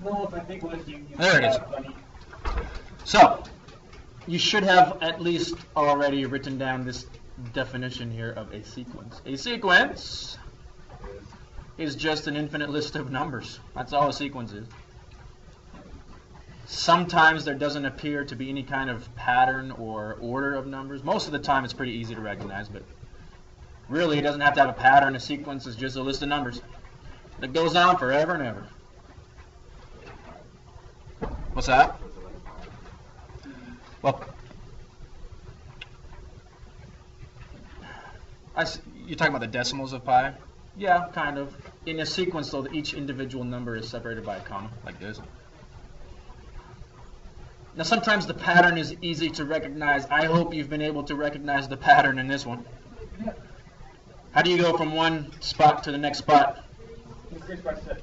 There it is. So, you should have at least already written down this definition here of a sequence. A sequence is just an infinite list of numbers. That's all a sequence is. Sometimes there doesn't appear to be any kind of pattern or order of numbers. Most of the time it's pretty easy to recognize, but really it doesn't have to have a pattern. A sequence is just a list of numbers that goes on forever and ever. What's that? Well, you're talking about the decimals of pi? Yeah, kind of. In a sequence, though, each individual number is separated by a comma, like this. Now, sometimes the pattern is easy to recognize. I hope you've been able to recognize the pattern in this one. How do you go from one spot to the next spot? Increase by 6.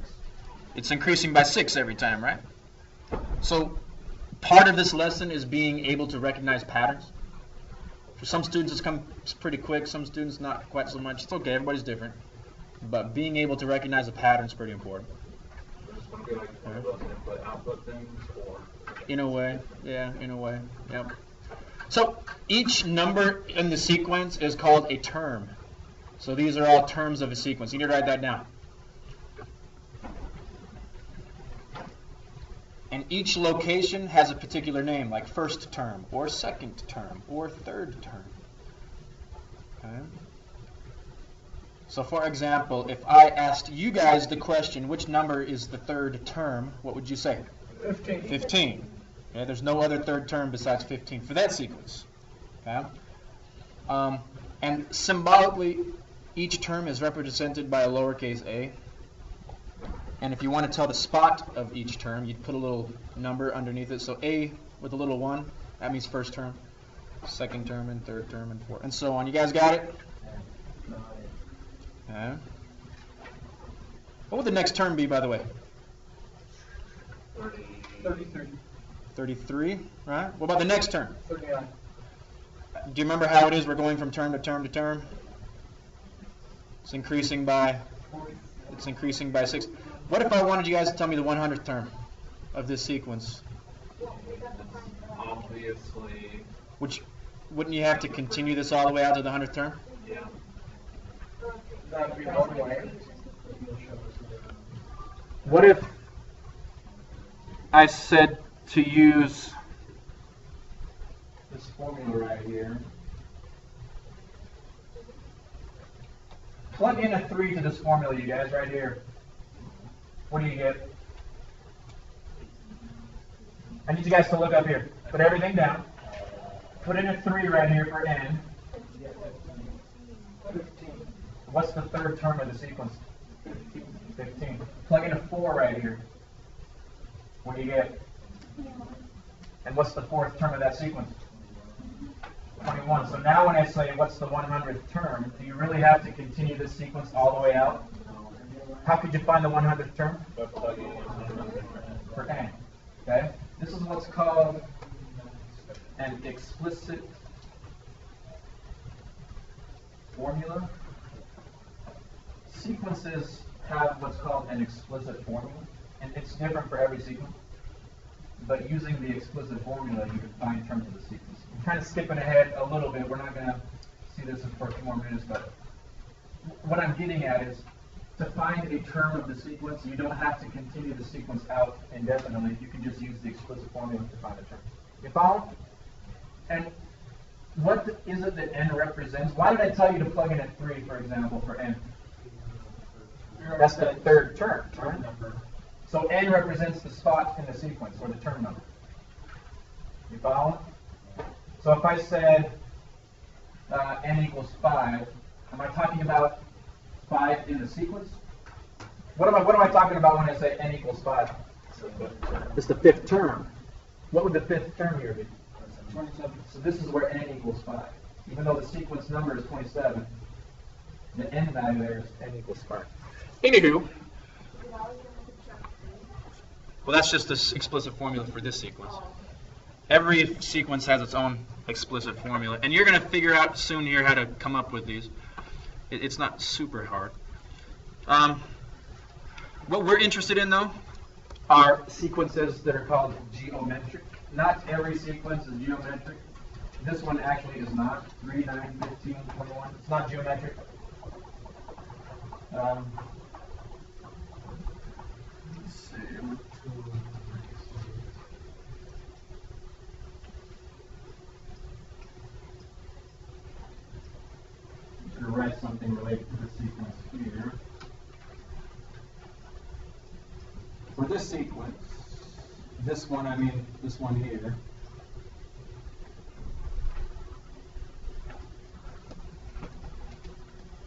It's increasing by 6 every time, right? So, part of this lesson is being able to recognize patterns. For some students, it's pretty quick. Some students, not quite so much. It's okay. Everybody's different. But being able to recognize a pattern is pretty important. Input-output things, or in a way, yeah, in a way, yep. So each number in the sequence is called a term. So these are all terms of a sequence. You need to write that down. And each location has a particular name, like first term, or second term, or third term. Okay. So for example, if I asked you guys the question, which number is the third term, what would you say? 15. 15. Okay, there's no other third term besides 15 for that sequence. Okay? And symbolically, each term is represented by a lowercase a. And if you want to tell the spot of each term, you'd put a little number underneath it. So a with a little 1, that means first term, second term, and third term, and fourth, and so on. You guys got it? Okay. What would the next term be, by the way? 33. 33, right? What about the next term? 39. Do you remember how it is we're going from term to term to term? It's increasing by 6. What if I wanted you guys to tell me the 100th term of this sequence? obviously. Wouldn't you have to continue this all the way out to the 100th term? Yeah. That'd be one way. What if I said to use this formula right here? Plug in a 3 to this formula, you guys, right here. What do you get? I need you guys to look up here. Put everything down. Put in a 3 right here for n. 15. What's the third term of the sequence? 15. Plug in a 4 right here. What do you get? And what's the fourth term of that sequence? 21. So now when I say what's the 100th term, do you really have to continue this sequence all the way out? How could you find the 100th term? For n. Okay? This is what's called an explicit formula. Sequences have what's called an explicit formula, and it's different for every sequence. But using the explicit formula, you can find terms of the sequence. I'm kind of skipping ahead a little bit. We're not going to see this for a few more minutes, but what I'm getting at is to find a term of the sequence, you don't have to continue the sequence out indefinitely. You can just use the explicit formula to find a term. You follow? And what is it that n represents? Why did I tell you to plug in a 3, for example, for n? That's the third term, right? So n represents the spot in the sequence, or the term number. You follow? So if I said n equals 5, am I talking about 5 in the sequence? What am I talking about when I say n equals 5? It's the fifth term. What would the fifth term here be? 27. So this is where n equals 5. Even though the sequence number is 27, the n value there is n equals 5. Anywho, well, that's just this explicit formula for this sequence. Every sequence has its own explicit formula, and you're going to figure out soon here how to come up with these. It's not super hard. What we're interested in, though, are sequences that are called geometric. Not every sequence is geometric. This one actually is not. 3, 9, 15, 21. It's not geometric. Let's see. I'm going to write something related to the sequence here. For this sequence, this one here,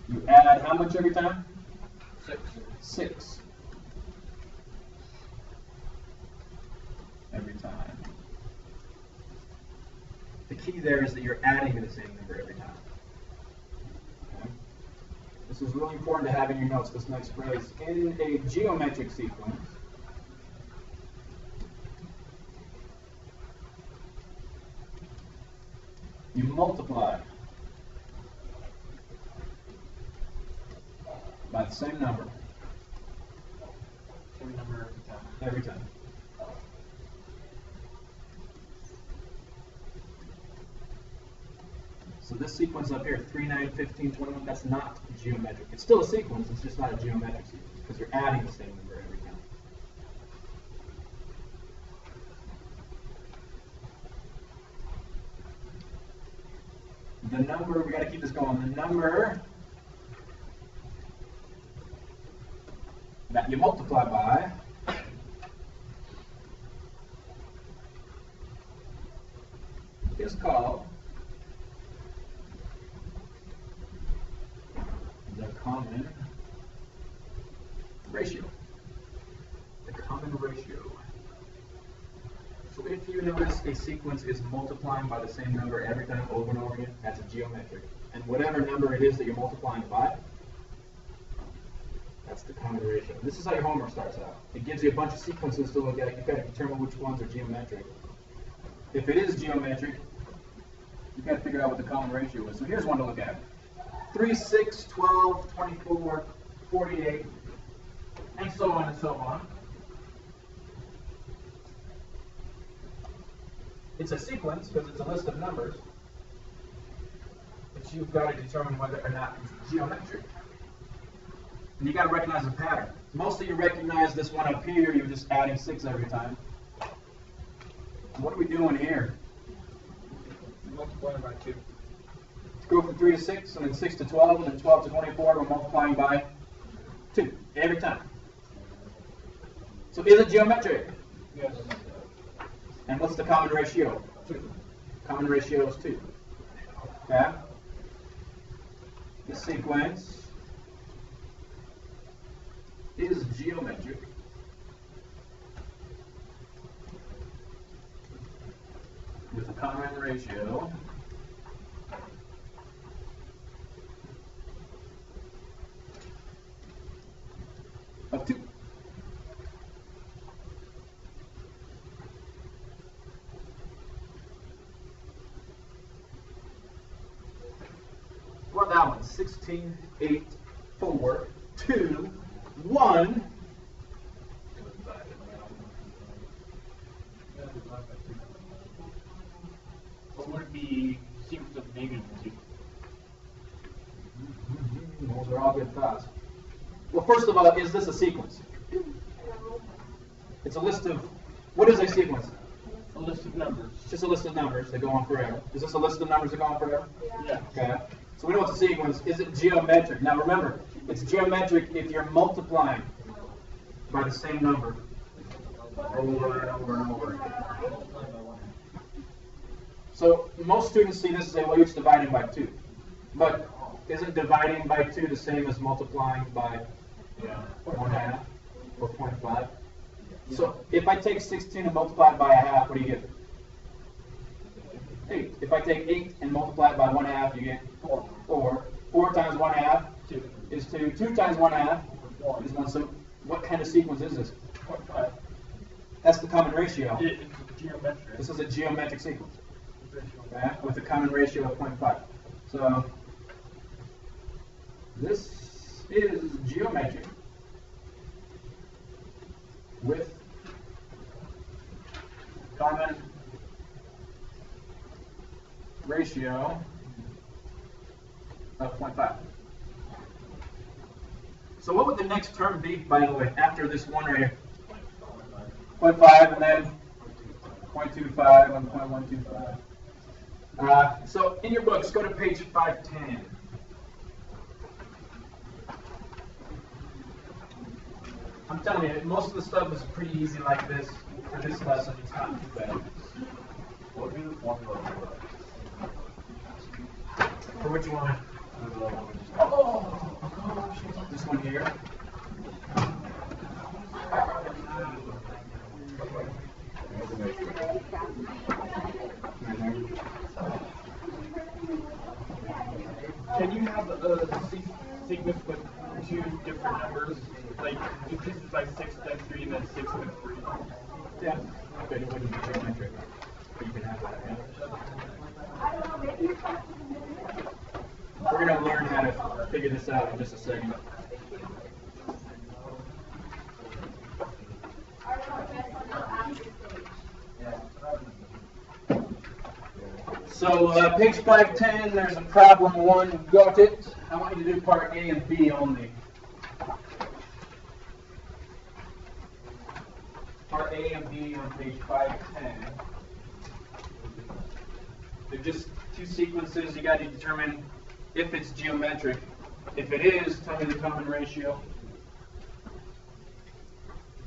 you add how much every time? 6. 6 every time. The key there is that you're adding the same number every time. Okay? This is really important to have in your notes, this next phrase. In a geometric sequence, you multiply by the same number Same number every time. every time. So this sequence up here, 3, 9, 15, 21, that's not geometric. It's still a sequence, it's just not a geometric sequence because you're adding the same number every time. The number, we got to keep this going, the number that you multiply by is called the common ratio. The common ratio. So if you notice a sequence is multiplying by the same number every time over and over again, that's a geometric. And whatever number it is that you're multiplying by, that's the common ratio. This is how your homework starts out. It gives you a bunch of sequences to look at. You've got to determine which ones are geometric. If it is geometric, you've got to figure out what the common ratio is. So here's one to look at. 3, 6, 12, 24, 48, and so on and so on. It's a sequence because it's a list of numbers, but you've got to determine whether or not it's geometric. And you got to recognize a pattern. Mostly you recognize this one up here, you're just adding 6 every time. What are we doing here? Multiplying by 2. Go from 3 to 6, and then 6 to 12, and then 12 to 24, we're multiplying by 2 every time. So is it geometric? Yes. And what's the common ratio? 2. Common ratio is 2. Okay? The sequence is geometric with a common ratio of 2. Well, that one, 16, 8, 4, 2, 1. What would it be sequence of negative 2? Those are all good thoughts. Well, first of all, is this a sequence? It's a list of, what is a sequence? A list of numbers. It's just a list of numbers that go on forever. Is this a list of numbers that go on forever? Yeah. Okay. So we know it's a sequence. Is it geometric? Now remember, it's geometric if you're multiplying by the same number over and over and over again. So most students see this and say, well, you're just dividing by 2. But isn't dividing by 2 the same as multiplying by 1/2 or 0.5? So if I take 16 and multiply it by 1/2, what do you get? 8. If I take 8 and multiply it by 1/2, you get 4. 4 times 1/2 is 2. 2 times 1/2 is 1. So what kind of sequence is this? 0.5. That's the common ratio. It's geometric. This is a geometric sequence, okay, with a common ratio of 0.5. So this is geometric with common ratio of 0.5. So what would the next term be, by the way, after this one right here? 0.5 and then 0.25 and 0.125. So in your books, go to page 510. I'm telling you, most of the stuff is pretty easy like this. For this lesson, it's not too bad. What would be the formula For which one? for that? Oh, this one here. Can you have a sequence with two different numbers, like increases by 6 then 3 and then 6 then 3? Yeah. But it wouldn't be geometric. But you can have that. Yeah. We're going to learn how to figure this out in just a second. So page 510, there's a problem 1, got it. I want you to do part A and B only. Part A and B on page 510. They're just two sequences. You got to determine if it's geometric. If it is, tell me the common ratio.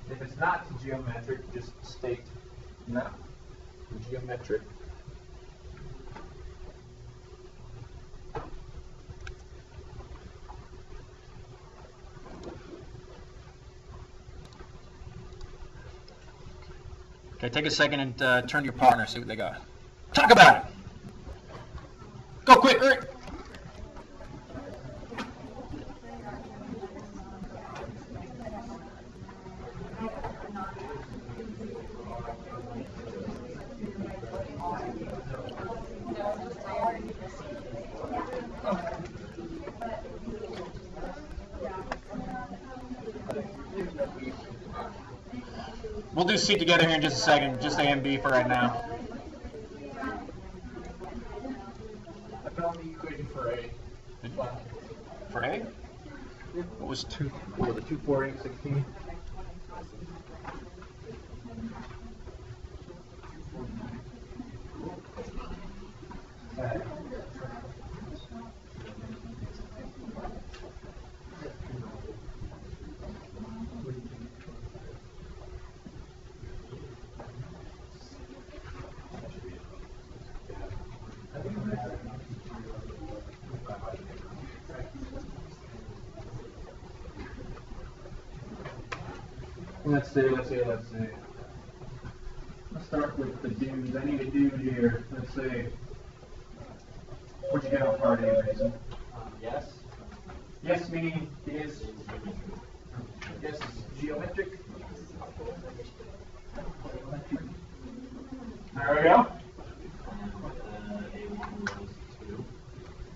If it's not geometric, just state not geometric. Okay, take a second and turn to your partner, see what they got. Talk about it. Go quick, hurry. We'll do C together here in just a second, just A and B for right now. I found the equation for A. For A? What was 2? Or the 2, 4, 8, 16. Let's see. Let's start with the dudes. I need a dude here. Let's see. What'd you get on part A, Mason? Yes. Yes, meaning it is. Yes, geometric. There we go.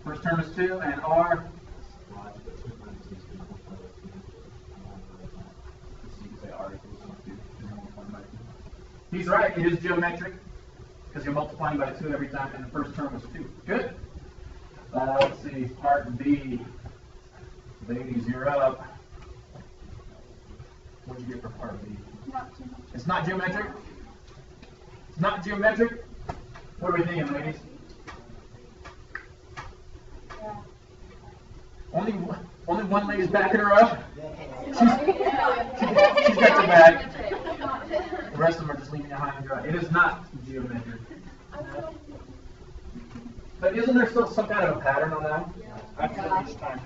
First term is 2, and R. He's right, it is geometric, because you're multiplying by 2 every time, and the first term was 2. Good. Let's see, part B. Ladies, you're up. What did you get for part B? It's not geometric? It's not geometric? What are we thinking, ladies? Only one lady's backing her up? She's got your back. The rest of them are just leaving you high and dry. It is not geometric. But isn't there still some kind of a pattern on that? After each time.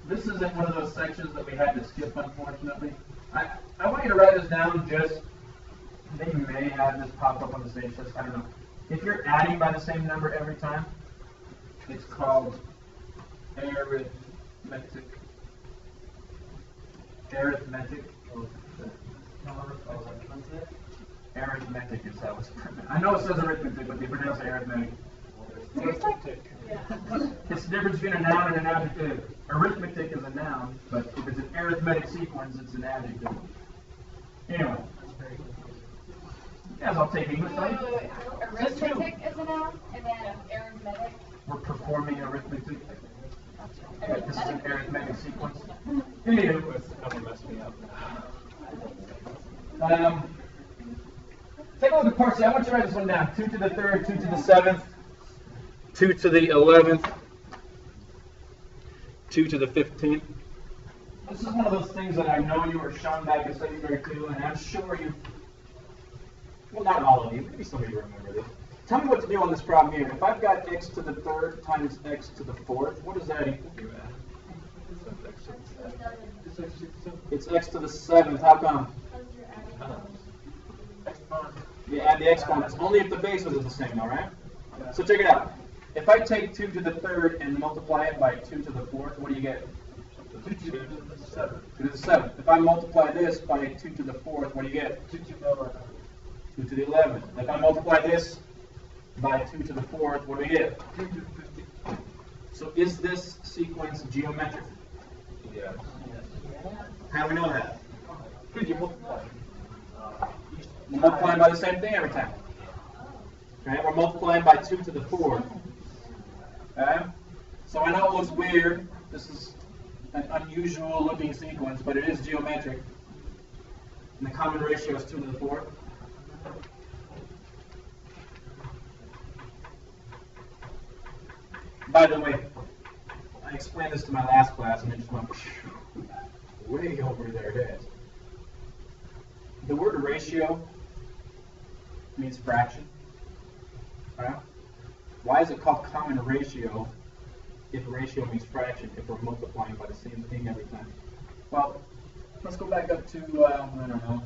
This isn't one of those sections that we had to skip, unfortunately. I want you to write this down just, they may have this pop up on the stage list, I don't know. If you're adding by the same number every time, it's called arithmetic. Arithmetic. Arithmetic is how it's pronounced. I know it says arithmetic, but they pronounce it arithmetic. It's the difference between a noun and an adjective. Arithmetic is a noun, but if it's an arithmetic sequence, it's an adjective. Anyway. Yeah, As I'll take English, right? Arithmetic is a noun, and then arithmetic. We're performing arithmetic. Right, this is an arithmetic sequence. Anyway, That'll mess me up. take a look at part C. I want you to write this one down. 2 to the 3rd, 2 to the 7th, 2 to the 11th, 2 to the 15th. This is one of those things that I know you were shown back in secondary 2, and I'm sure you, well, not all of you, maybe some of you remember this. Tell me what to do on this problem here. If I've got x to the 3rd times x to the 4th, what does that equal? It's x to the 7th. How come? You add the exponents. Only if the bases are the same, all right? So check it out. If I take 2 to the 3rd and multiply it by 2 to the 4th, what do you get? 2 to the 7th. 2 to the 7th. If I multiply this by 2 to the 4th, what do you get? 2 to the 11th. 2 to the 11th. If I multiply this by 2 to the 4th, what do we get? 2 to the 15th. So is this sequence geometric? Yes. How do we know that? Because you multiply. We're multiplying by the same thing every time. Okay, we're multiplying by 2 to the 4th. Okay? So I know it looks weird. This is an unusual looking sequence, but it is geometric. And the common ratio is 2 to the 4th. By the way, I explained this to my last class and it just went way over their heads. The word ratio means fraction. Right? Why is it called common ratio if ratio means fraction if we're multiplying by the same thing every time? Well, let's go back up to, I don't know,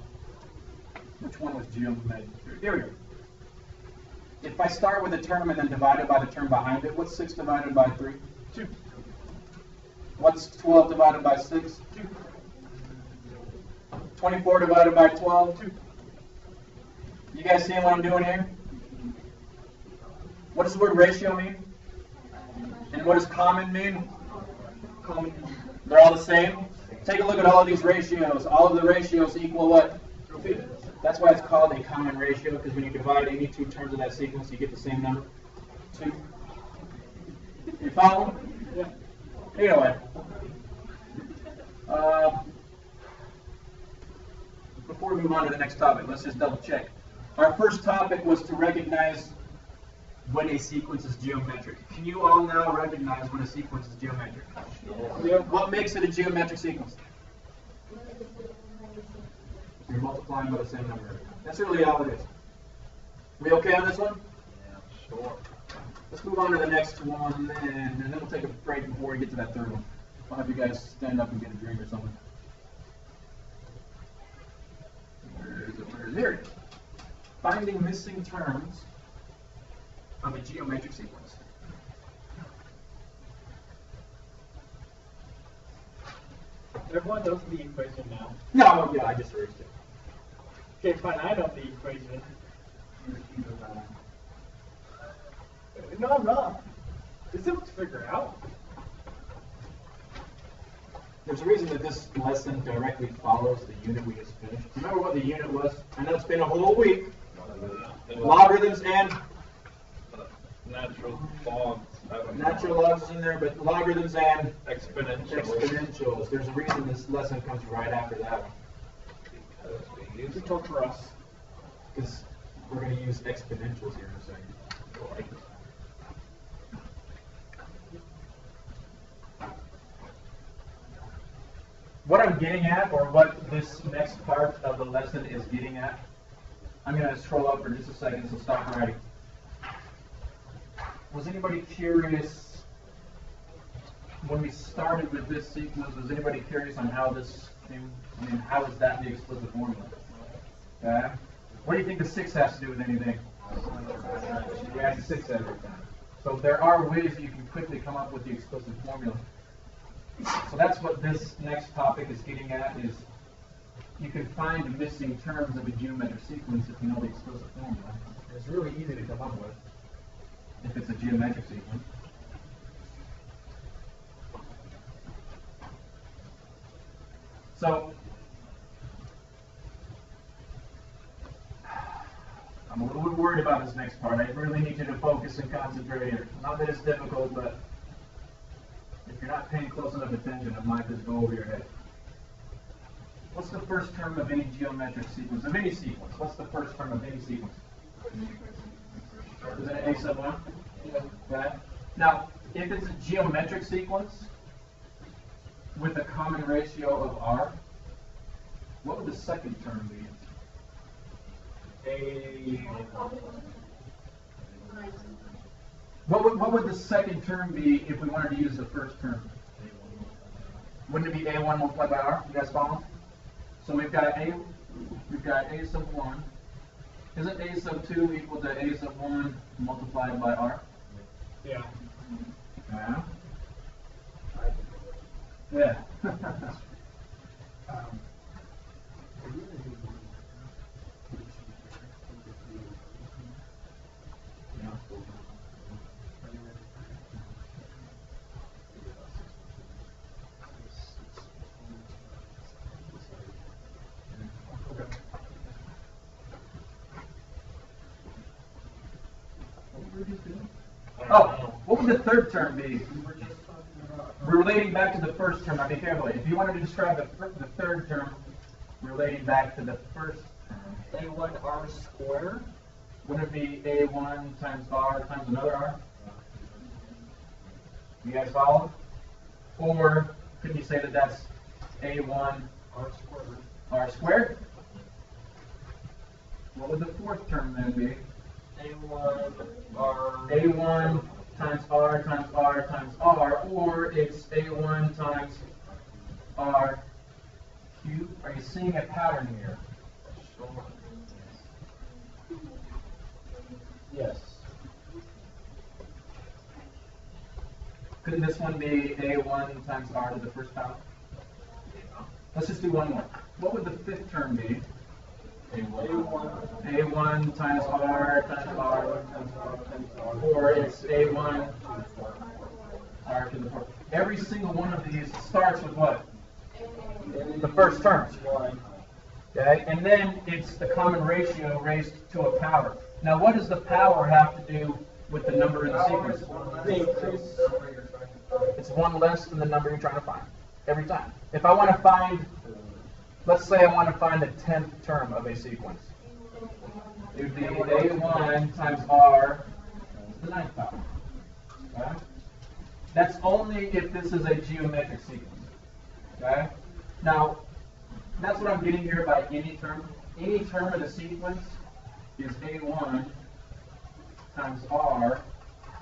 which one was geometric? Here we go. If I start with a term and then divide it by the term behind it, what's 6 divided by 3? 2. What's 12 divided by 6? 2. 24 divided by 12? 2. You guys seeing what I'm doing here? What does the word ratio mean? And what does common mean? Common. They're all the same. Take a look at all of these ratios. All of the ratios equal what? 2. That's why it's called a common ratio, because when you divide any two terms of that sequence, you get the same number. 2. You follow? Yeah. Anyway. Before we move on to the next topic, let's just double check. Our first topic was to recognize when a sequence is geometric. Can you all now recognize when a sequence is geometric? Yeah. What makes it a geometric sequence? You're multiplying by the same number. That's really all it is. We okay on this one? Yeah, sure. Let's move on to the next one, and then we'll take a break before we get to that third one. I'll have you guys stand up and get a drink or something. Where is it? Where is it? Here it is. Finding missing terms of a geometric sequence. Everyone knows the equation now. No, yeah, I just erased it. Okay, fine, I know the equation. No, I'm not. It's simple to figure out. There's a reason that this lesson directly follows the unit we just finished. Remember what the unit was? I know it's been a whole week. Logarithms and Natural logs. natural logs is in there, but logarithms and Exponential. exponentials. There's a reason this lesson comes right after that one. You torture us. Because we're going to use exponentials here in a second. What I'm getting at, or what this next part of the lesson is getting at, I'm going to scroll up for just a second, so stop writing. Was anybody curious, when we started with this sequence, was anybody curious on how this came, how is that the explicit formula? Okay? What do you think the 6 has to do with anything? You add 6 every time. So there are ways that you can quickly come up with the explicit formula. So that's what this next topic is getting at, is you can find missing terms of a geometric sequence if you know the explicit formula. It's really easy to come up with if it's a geometric sequence. So I'm a little bit worried about this next part. I really need you to focus and concentrate here. Not that it's difficult, but if you're not paying close enough attention, it might just go over your head. What's the first term of any geometric sequence? Of any sequence, what's the first term of any sequence? Is it a sub 1? Okay. Now, if it's a geometric sequence with a common ratio of r, what would the second term be? What would the second term be if we wanted to use the first term? Wouldn't it be a1 multiplied by r? You guys follow? So we've got a sub 1. Isn't a sub 2 equal to a sub 1 multiplied by r? Yeah. Yeah. Yeah. Oh, what would the third term be? We're relating back to the first term. Now be careful. If you wanted to describe the third term relating back to the first term, A1 r squared. wouldn't it be a1 times r times another r? You guys follow? Or could you say that that's a1 r squared? What would the fourth term then be? A1 r. A1 times r times r times r, or it's a1 times r cubed. Are you seeing a pattern here? Yes. Couldn't this one be a1 times r to the first power? Let's just do one more. What would the fifth term be? A1 times r times r, or it's a1 r to the fourth. Every single one of these starts with what? The first term. Okay, and then it's the common ratio raised to a power. Now, what does the power have to do with the number in the sequence? It's one less than the number you're trying to find every time. If I want to find, let's say I want to find the 10th term of a sequence. It would be a1 times r to the 9th power. Okay? That's only if this is a geometric sequence. Okay? Now, that's what I'm getting here by any term. Any term in a sequence is a1 times r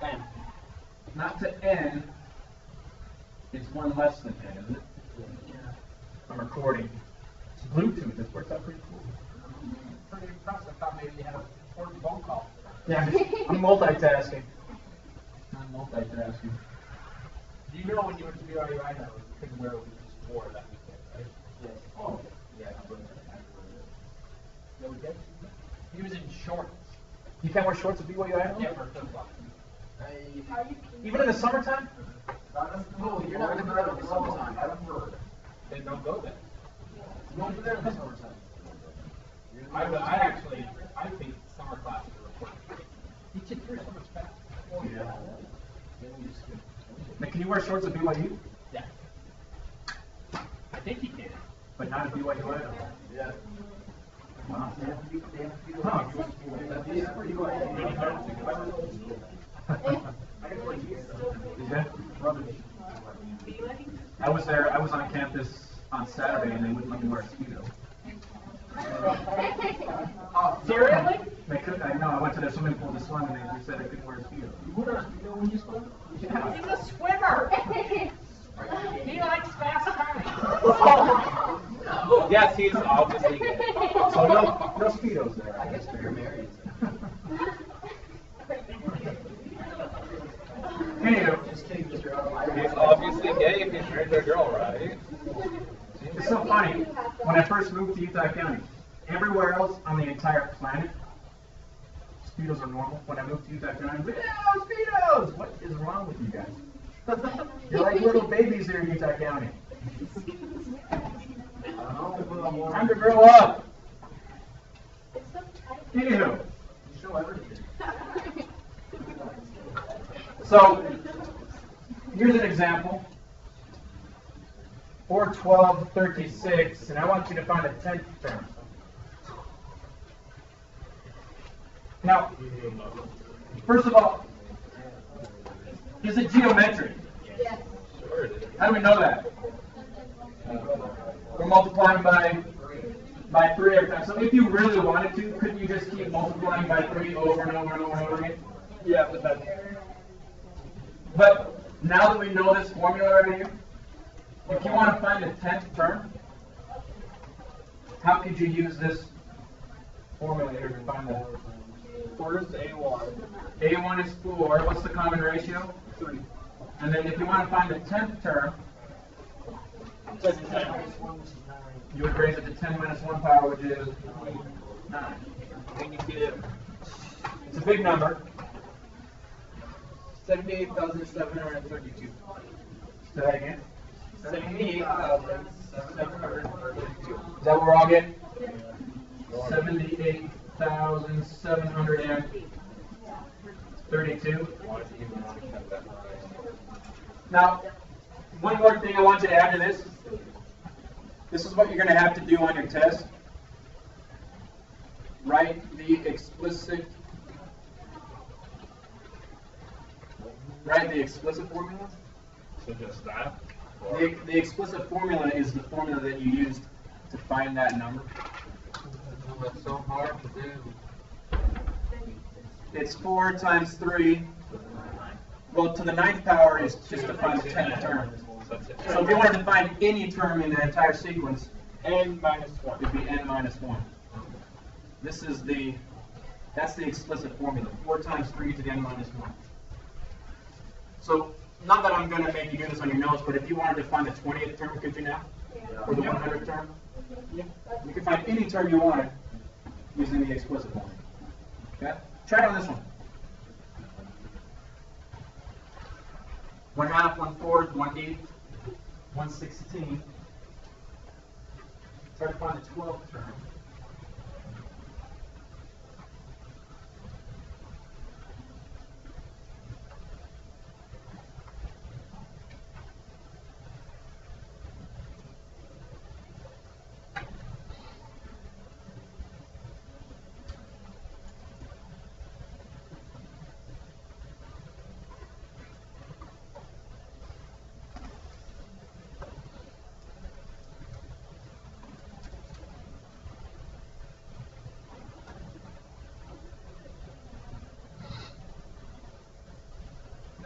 n. Not to n, it's one less than n, isn't it? I'm recording. It's Bluetooth. This works out pretty cool. Pretty impressed. I thought maybe you had a important phone call. Yeah, I'm multitasking. I'm multitasking. Do you know when you went to BYU Idaho, you couldn't wear what you just wore that weekend, right? Yes. Oh, yeah. Yeah, we did. He was in shorts. You can't wear shorts at BYU Idaho? Yeah, for flip-flops. Even in the summertime? No, you're not going to go in the summertime. Then don't go there. Go over there in the summertime. I think summer classes are important. You take your so much fast. Oh, yeah. Now, can you wear shorts at BYU? Yeah. I think you can. But not at BYU Idaho? Yeah. Wow. Huh. Yeah. I was there. I was on campus on Saturday, and they wouldn't let me wear a speedo. Seriously? They could. I know. I went to their swimming pool to swim, and they said I couldn't wear a speedo. You wear a speedo when you swim? Yeah. He's a swimmer. He likes fast time. Yes, he's obviously gay. So no speedos there. I guess You're married. Anywho, He's obviously gay if he's married to a girl, right? it's so funny. When I first moved to Utah County, everywhere else on the entire planet, speedos are normal. When I moved to Utah County, I was like, yeah, speedos! What is wrong with you guys? You're like little babies here in Utah County. Time to grow up. Anywho, So here's an example. 4, 12, 36, and I want you to find a 10th term. Now, first of all, is it geometric? Yes. How do we know that? We're multiplying by 3 every time. So if you really wanted to, couldn't you just keep multiplying by 3 over and over and over and over again? Yeah, But now that we know this formula right here, if you want to find the 10th term, how could you use this formula here to find that? 4 is A1. A1 is 4. What's the common ratio? 3. And then if you want to find the 10th term, That's 10. you would raise it to 10 minus 1 power, which is 9. And you get It's a big number. 78,732. Say that again. 78,732. Is that what we're all getting? 78,732. Now, one more thing I want you to add to this. This is what you're going to have to do on your test. Write the explicit formula. So just that? The explicit formula is the formula that you used to find that number. That's so hard to do. It's 4 times 3. Well, to the 9th power is just to find the 10th term. So if you wanted to find any term in the entire sequence, N minus 1. it'd be n minus 1. That's the explicit formula. 4 times 3 to the n minus 1. So, not that I'm going to make you do this on your notes, but if you wanted to find the 20th term, could you now? Or the 100th term? Yeah. You can find any term you wanted using the explicit formula. Okay? Try it on this one. 1/2, 1/4, 1/8, 1/16. Try to find the 12th term.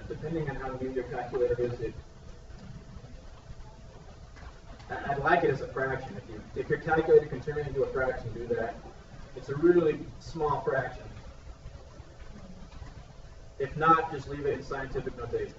Depending on how good your calculator is, I'd like it as a fraction. If your calculator can turn it into a fraction, do that. It's a really small fraction. If not, just leave it in scientific notation.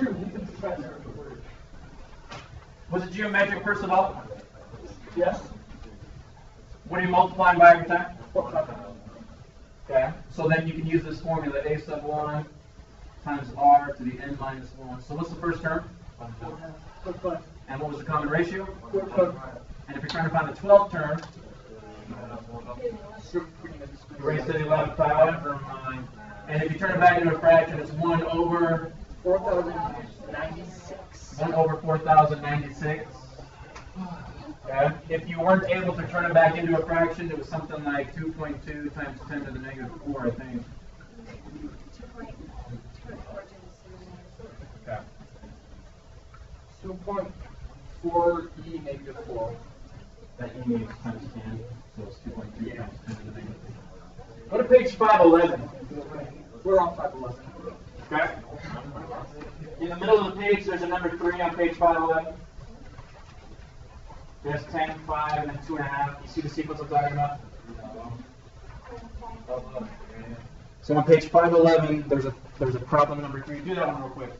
true. He's a professor. Was it geometric first of all? Yes. What are you multiplying by every time? 4 times. Okay. So then you can use this formula, a sub 1 times r to the n minus 1. So what's the first term? 4 And what was the common ratio? 4 And if you're trying to find the 12th term, you raise to the 11th power. And if you turn it back into a fraction, it's 1 over 4,096. 1 over 4,096. Okay. If you weren't able to turn it back into a fraction, it was something like 2.2 times 10 to the negative 4, I think. Okay. 2.4e negative 4. That you need times 10, so it's 2.3 times 10 to the negative 4. Go to page 511. We're on 511. Okay. In the middle of the page, there's a number 3 on page 511. There's 10, 5, and then 2.5. You see the sequence I'm talking about? So on page 511, there's a problem number 3. Do that one real quick.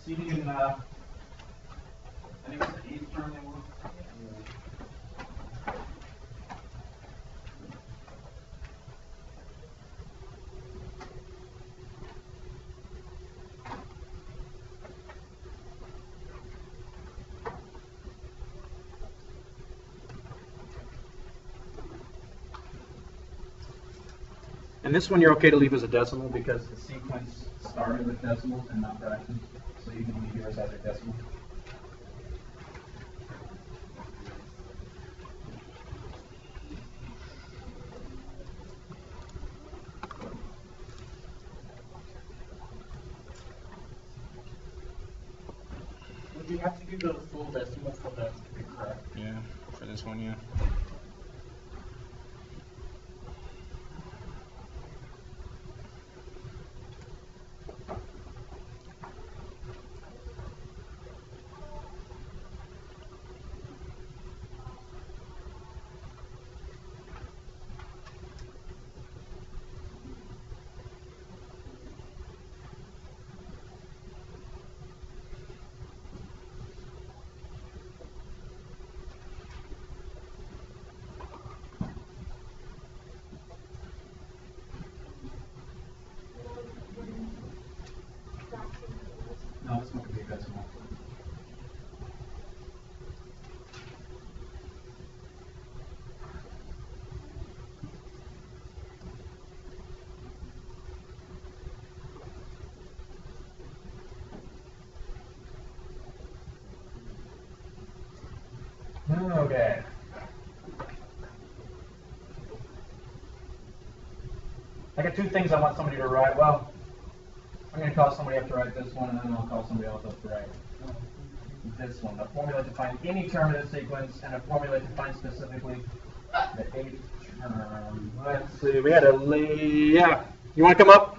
See if you can. I think it's the 8th term they want. And this one you're okay to leave as a decimal because the sequence started with decimals and not fractions. So you can leave yours as a decimal. Would you have to do the full decimal for that to be correct? Yeah, for this one, yeah. No, this one could be a decimal. Okay. I got 2 things I want somebody to write. Well, I'm going to call somebody up to write this one, and then I'll call somebody else up to write this one. A formula to find any term in the sequence, and a formula to find specifically the 8th term. Let's see. We had a yeah. You want to come up?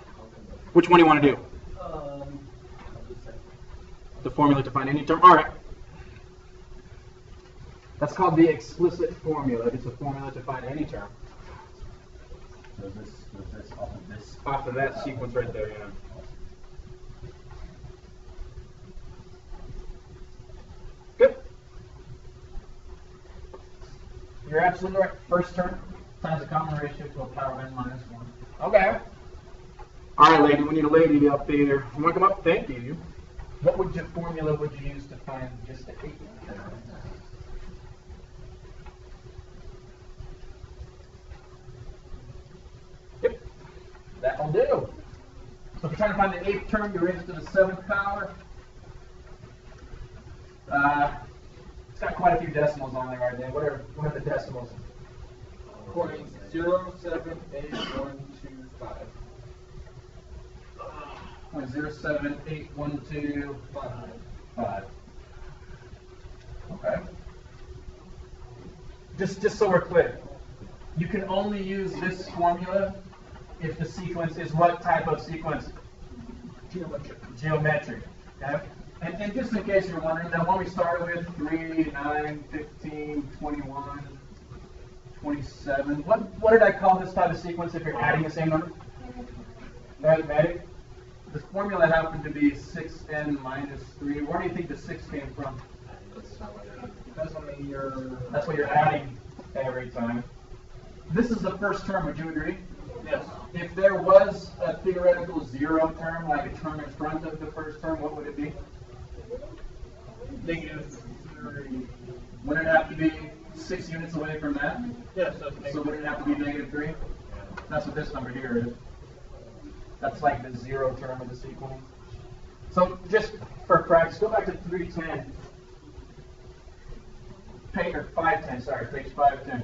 Which one do you want to do? The formula to find any term. All right. That's called the explicit formula. It's a formula to find any term. So this off of this. Off of that sequence right there, yeah. Good. You're absolutely right. First term times the common ratio to a power of n minus 1. Okay. All right, lady. We need a lady up there. You want to come up? Thank you. What formula would you use to find just the 8th term? Yep. That'll do. So if you're trying to find the 8th term, you raise it to the 7th power. It's got quite a few decimals on there right there. What are the decimals? 0.078125. 0.078125. Okay. Just so we're clear, you can only use this formula if the sequence is what type of sequence? Geometric. Okay? And just in case you're wondering, that one we started with, 3, 9, 15, 21, 27. What did I call this type of sequence if you're adding the same number? Arithmetic. this formula happened to be 6n minus 3. Where do you think the 6 came from? That's when you're. That's what you're adding every time. This is the first term, would you agree? Yes. If there was a theoretical 0 term, like a term in front of the first term, what would it be? -3. Wouldn't it have to be 6 units away from that? Yes, that's negative. So wouldn't it have to be -3? That's what this number here is. That's like the 0 term of the sequence. So just for practice, go back to 310. Or 510, sorry, page 510.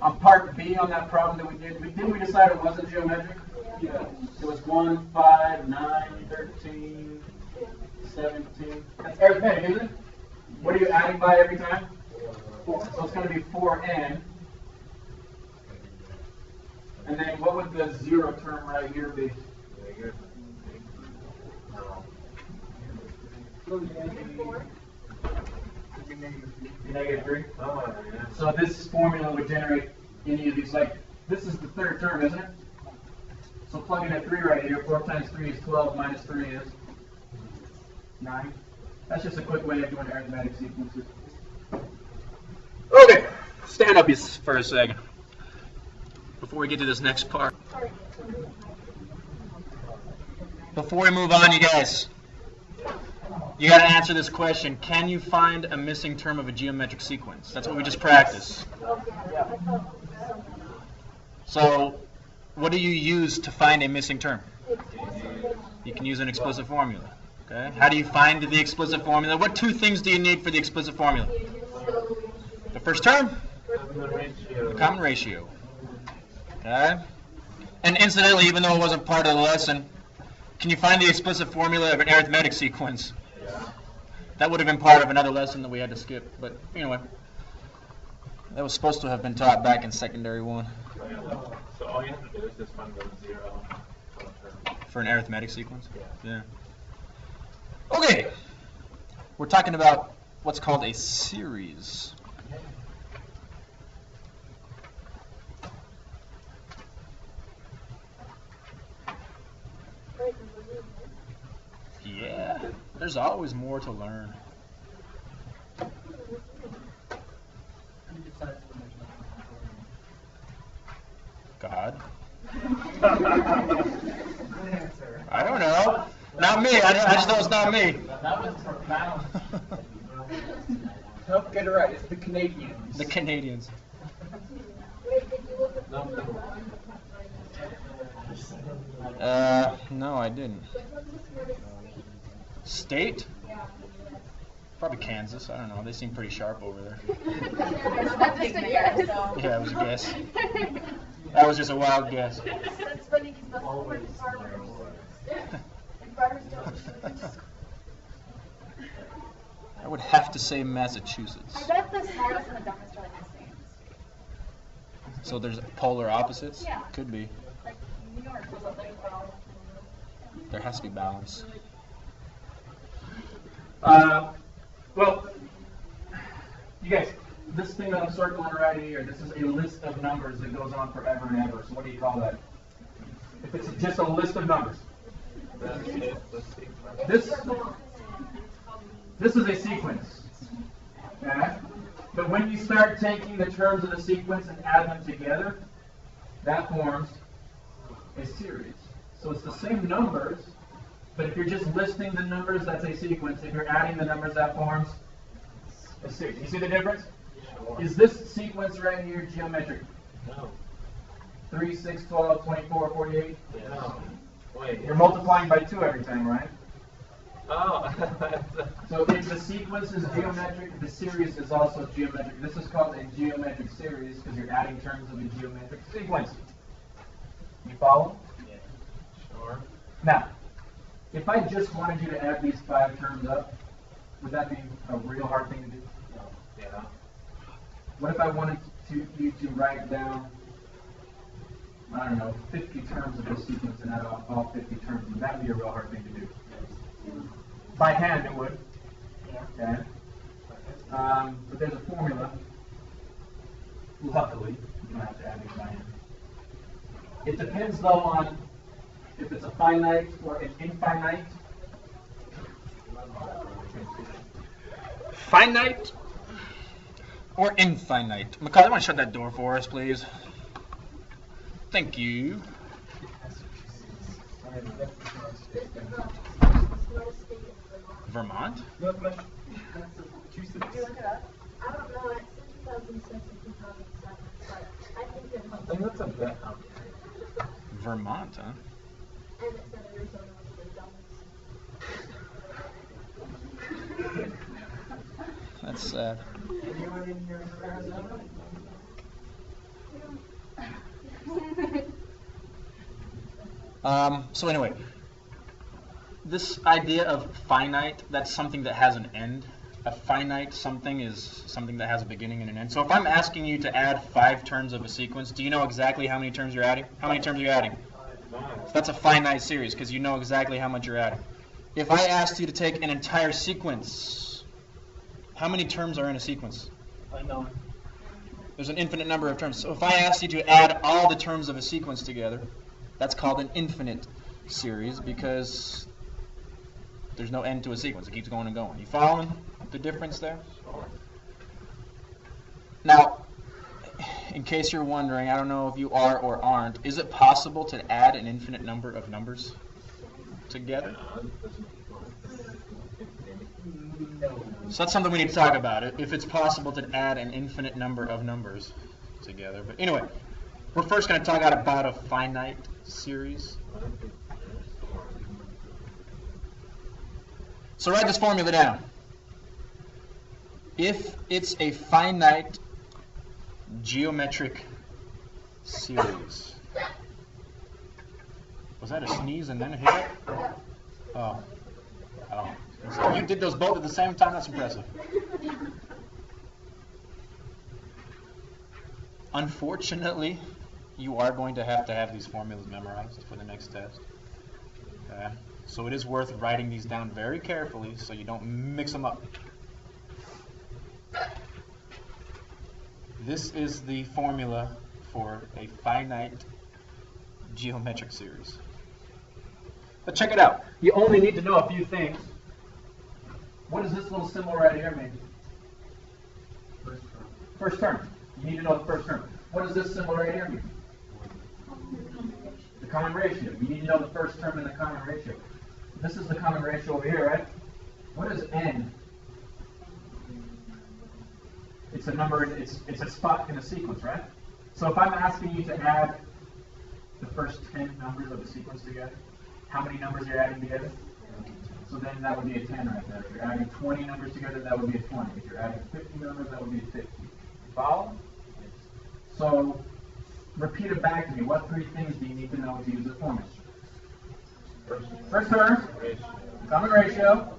On part B on that problem that we did, didn't we decide it wasn't geometric? Yeah. It was 1, 5, 9, 13, 17. That's arithmetic, isn't it? What are you adding by every time? 4. So it's going to be 4n. And then what would the 0 term right here be? -3. Oh, yeah. So this formula would generate any of these. Like, this is the third term, isn't it? So plug in a 3 right here. 4 times 3 is 12, minus 3 is 9. That's just a quick way of doing arithmetic sequences. Okay, stand up for a second before we get to this next part. Before we move on, you guys, you got to answer this question. Can you find a missing term of a geometric sequence? That's what we just practiced. So, what do you use to find a missing term? You can use an explicit formula. Okay. How do you find the explicit formula? What 2 things do you need for the explicit formula? The first term? The common ratio. Okay. And incidentally, even though it wasn't part of the lesson, can you find the explicit formula of an arithmetic sequence? That would have been part of another lesson that we had to skip. But anyway, that was supposed to have been taught back in secondary 1. So all you have to do is just find the 0 For an arithmetic sequence? Yeah. Okay. We're talking about what's called a series. Yeah, there's always more to learn. God? I don't know. Not me. I just know it's not me. That was profound. Nope, get it right. It's the Canadians. The Canadians. No, I didn't. State? Probably Kansas. I don't know. They seem pretty sharp over there. That's just a guess. Yeah, it was a guess. That was just a wild guess. That's funny because that's what farmers. And farmers don't. I would have to say Massachusetts. I bet the smartest and the dumbest are like the same. So there's polar opposites? Yeah. Could be. Like New York was up there. There has to be balance. Well, you guys, this thing that I'm circling right here, this is a list of numbers that goes on forever and ever. So what do you call that? If it's just a list of numbers. This is a sequence. Okay? But when you start taking the terms of the sequence and add them together, that forms a series. So it's the same numbers, but if you're just listing the numbers, that's a sequence. If you're adding the numbers, that forms a series. You see the difference? Is this sequence right here geometric? No. 3, 6, 12, 24, 48? No. Wait. You're multiplying by 2 every time, right? Oh. So if the sequence is geometric, the series is also geometric. This is called a geometric series because you're adding terms of a geometric sequence. You follow? Yeah. Sure. Now, if I just wanted you to add these 5 terms up, would that be a real hard thing to do? Yeah. What if I wanted you to write down, I don't know, 50 terms of this sequence and add all 50 terms? Would that be a real hard thing to do? By hand, it would. Okay. But there's a formula. Luckily, you don't have to add these by hand. It depends, though, on if it's a finite or an infinite. Finite or infinite? Macaulay, want to shut that door for us, please? Thank you. Vermont? No, Massachusetts. Did you look it up? I don't know. It's in 2006 and 2007, but I think it I think that's a bit. Vermont, huh? And it said Arizona was the dumbest. That's sad. Anyone in here from Arizona? So anyway, this idea of finite, that's something that has an end. A finite something is something that has a beginning and an end. So if I'm asking you to add 5 terms of a sequence, do you know exactly how many terms you're adding? How many terms are you adding? So that's a finite series because you know exactly how much you're adding. If I asked you to take an entire sequence, how many terms are in a sequence? I know. There's an infinite number of terms. So if I asked you to add all the terms of a sequence together, that's called an infinite series because there's no end to a sequence. It keeps going and going. You following the difference there? Now, in case you're wondering, I don't know if you are or aren't, is it possible to add an infinite number of numbers together? So that's something we need to talk about, if it's possible to add an infinite number of numbers together. But anyway, we're first going to talk about a finite series. So write this formula down. If it's a finite geometric series. Was that a sneeze and then a hiccup? Oh. Oh. So you did those both at the same time? That's impressive. Unfortunately, you are going to have these formulas memorized for the next test. Okay? So it is worth writing these down very carefully so you don't mix them up. This is the formula for a finite geometric series. But check it out. You only need to know a few things. What does this little symbol right here mean? First term. You need to know the first term. What does this symbol right here mean? The common ratio. You need to know the first term in the common ratio. This is the common ratio over here, right? What is n? It's a number, it's a spot in a sequence, right? So if I'm asking you to add the first 10 numbers of the sequence together, how many numbers are you adding together? So then that would be a 10 right there. If you're adding 20 numbers together, that would be a 20. If you're adding 50 numbers, that would be a 50. Follow? So repeat it back to me. What 3 things do you need to know to use the formula? First term, common ratio,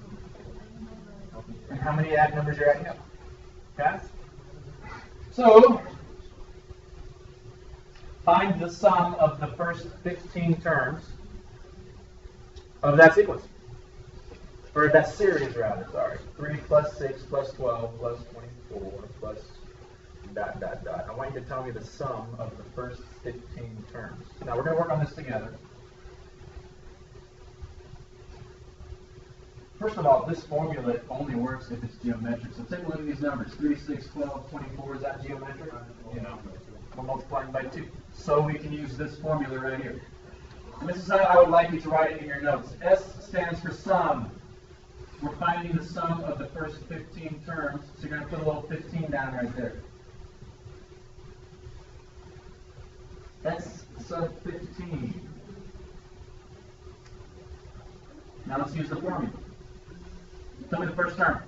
and how many numbers you're adding up. Okay? So, find the sum of the first 15 terms of that sequence. Or that series, rather, sorry. 3 plus 6 plus 12 plus 24 plus ... I want you to tell me the sum of the first 15 terms. Now, we're going to work on this together. First of all, this formula only works if it's geometric. So take a look at these numbers. 3, 6, 12, 24. Is that geometric? You know, we're multiplying by 2. So we can use this formula right here. And this is how I would like you to write it in your notes. S stands for sum. We're finding the sum of the first 15 terms. So you're going to put a little 15 down right there. S sub 15. Now let's use the formula. Tell me the first term.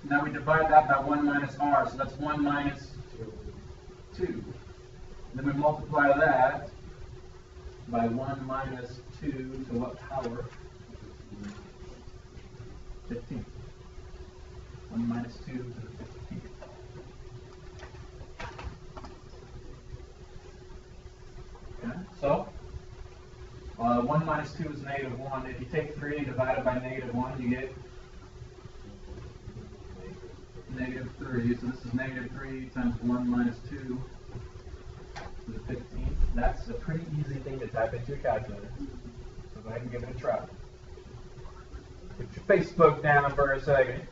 Now we divide that by 1 minus r, so that's 1 minus 2. Then we multiply that by 1 minus 2 to what power? 15. 1 minus 2 to the 15. Okay, so 1 minus 2 is negative 1. If you take 3 and divide it by negative 1, you get negative 3. So this is negative 3 times 1 minus 2 to the 15th. That's a pretty easy thing to type into your calculator. So go ahead and give it a try. Put your Facebook down for a second.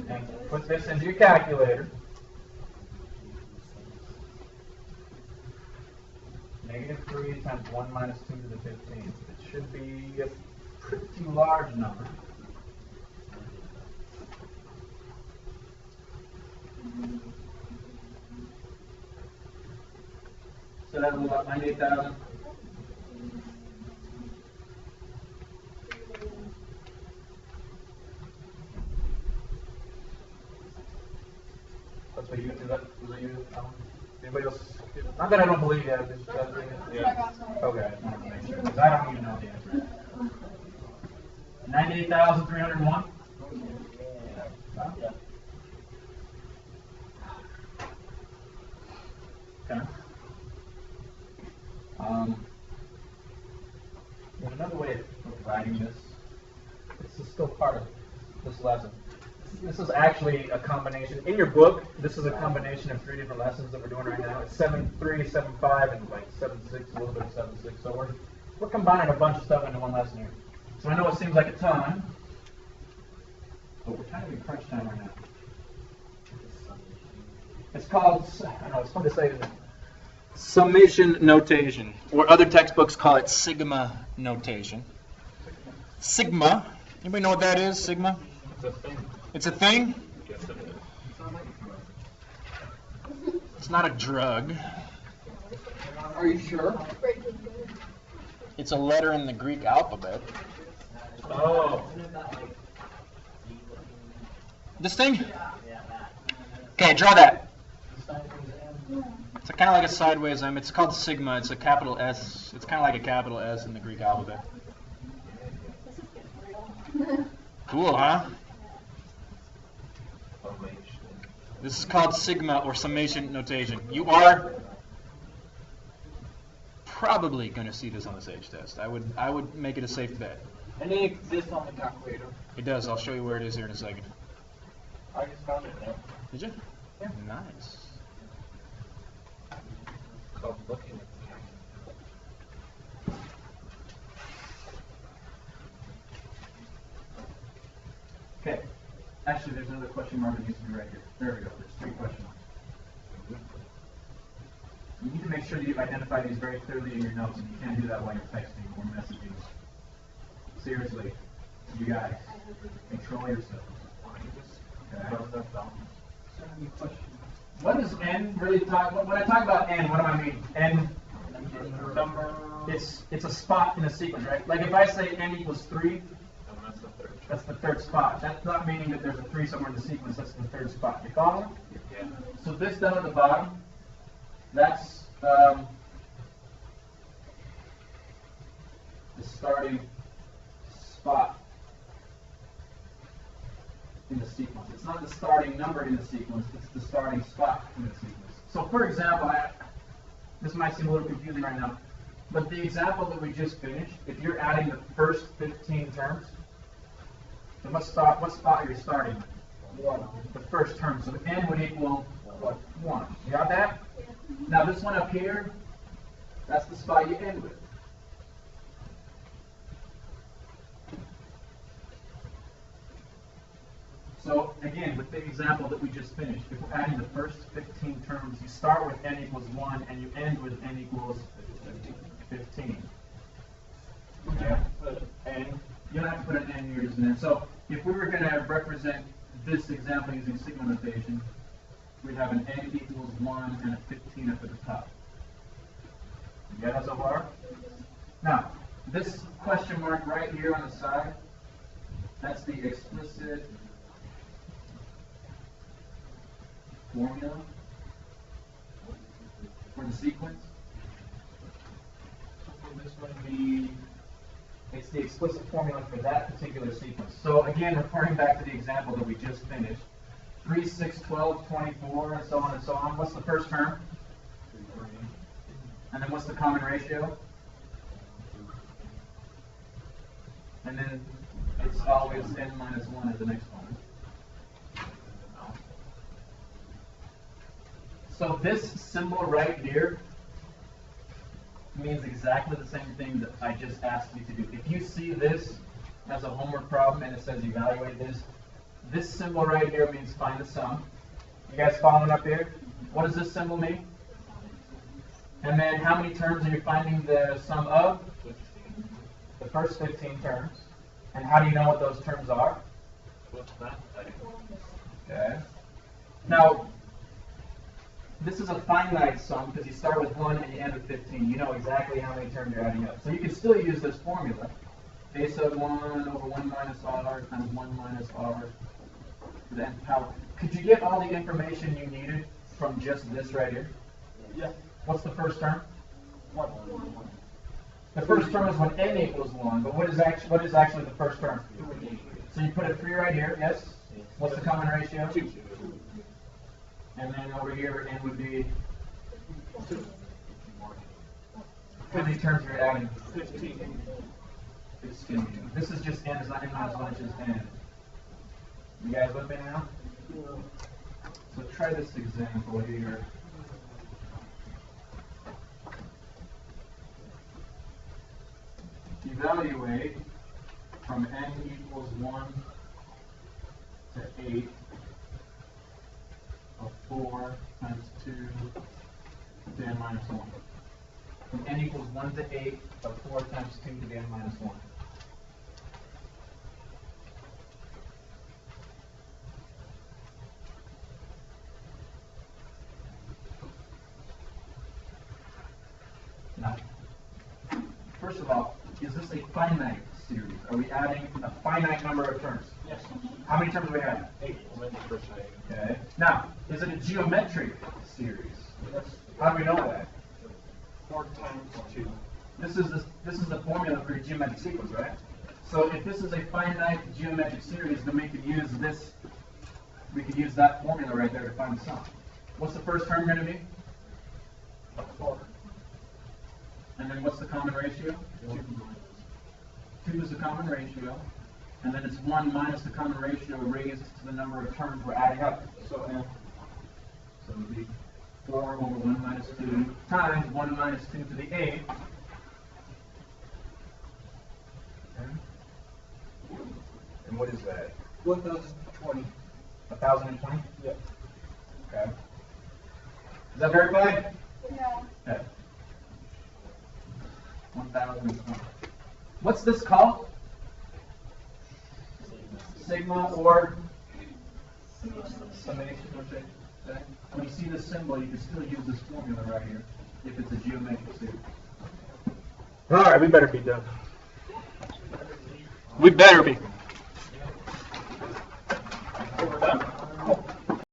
And put this into your calculator. -3 times 1 minus 2 to the 15th. It should be a pretty large number. So that's about 98,000. That's what you do. That was that you? Anybody else? Not that I don't believe you. Just, yeah. Okay. I just wanted to make sure because I don't even know the answer. 98,301. Yeah. Okay. There's another way of writing this. This is still part of this lesson. This is actually a combination. In your book, this is a combination of 3 different lessons that we're doing right now. It's 7.3, 7.5, and like 7.6, a little bit of 7.6. So we're combining a bunch of stuff into one lesson here. So I know it seems like a ton, but we're kind of in crunch time right now. It's called, I know it's fun to say, isn't it? Summation notation, or other textbooks call it sigma notation. Sigma, anybody know what that is, sigma? It's a thing. It's a thing? Yes, it is. It's not a drug. Are you sure? It's a letter in the Greek alphabet. Oh. This thing? Okay, draw that. It's kind of like a sideways M. It's called sigma. It's a capital S. It's kind of like a capital S in the Greek alphabet. Cool, huh? This is called sigma or summation notation. You are probably going to see this on the SAGE test. I would make it a safe bet. And it exists on the calculator. It does. I'll show you where it is here in a second. I just found it there. Did you? Yeah. Nice. Called looking at the Okay. Actually, there's another question mark that needs to be right here. There we go. There's 3 question marks. You need to make sure that you identify these very clearly in your notes, and you can't do that while you're texting or messaging. Seriously, you guys, control yourselves. Okay. What does n really talk? When I talk about n, what do I mean? N number. It's a spot in a sequence, right? Like if I say n equals 3, that's the third spot. That's not meaning that there's a 3 somewhere in the sequence. That's the third spot. You follow? Yeah. So this down at the bottom, that's the starting spot in the sequence. It's not the starting number in the sequence. It's the starting spot in the sequence. So for example, this might seem a little confusing right now, but the example that we just finished, if you're adding the first 15 terms, then what spot are you starting with? 1. The first term. So n would equal what? 1. You got that? Now this one up here, that's the spot you end with. So again, with the example that we just finished, if we're adding the first 15 terms, you start with n equals 1 and you end with n equals 15. Okay? And you don't have to put an n, you're just an n. So if we were going to represent this example using sigma notation, we'd have an n equals 1 and a 15 up at the top. You get that so far? Now, this question mark right here on the side, that's the explicit formula for the sequence. So this would be, it's the explicit formula for that particular sequence. So again, referring back to the example that we just finished, 3, 6, 12, 24, and so on and so on. What's the first term? And then what's the common ratio? And then it's always n minus 1 is the next one. So this symbol right here means exactly the same thing that I just asked you to do. If you see this as a homework problem and it says evaluate this, this symbol right here means find the sum. You guys following up here? What does this symbol mean? And then how many terms are you finding the sum of? The first 15 terms. And how do you know what those terms are? Okay. Now, this is a finite sum because you start with 1 and you end with 15. You know exactly how many terms you're adding up. So you can still use this formula. A sub 1 over 1 minus r times 1 minus r to the nth power. Could you get all the information you needed from just this right here? Yeah. What's the first term? 1. The first term is when n equals 1, but what is actually the first term? So you put a 3 right here, yes? What's the common ratio? 2. And then over here, n would be 2. How many terms are you adding? 15. 16. This is just n, it's not n minus 1, it's just n. You guys with me now? So try this example here. Evaluate from n equals 1 to 8 of 4 times 2 to the n minus 1. From n equals 1 to 8 of 4 times 2 to the n minus 1. Now, first of all, is this a finite series? Are we adding a finite number of terms? Yes. How many terms do we have? 8. Okay. Now, is it a geometric series? Yes. How do we know that? 4 times 2. This is the formula for your geometric sequence, right? So if this is a finite geometric series, then we could use this. We could use that formula right there to find the sum. What's the first term going to be? 4. And then what's the common ratio? 2 is the common ratio. And then it's 1 minus the common ratio raised to the number of terms we're adding up. So it would be 4 over 1 minus 2 times 1 minus 2 to the 8. Okay. And what is that? 1020. 1,020? Yeah. Okay. Is that verified? Yeah. Okay. 1,020. What's this called? Sigma or summation, okay? When you see this symbol, you can still use this formula right here if it's a geometric series. All right, we better be done. We better be.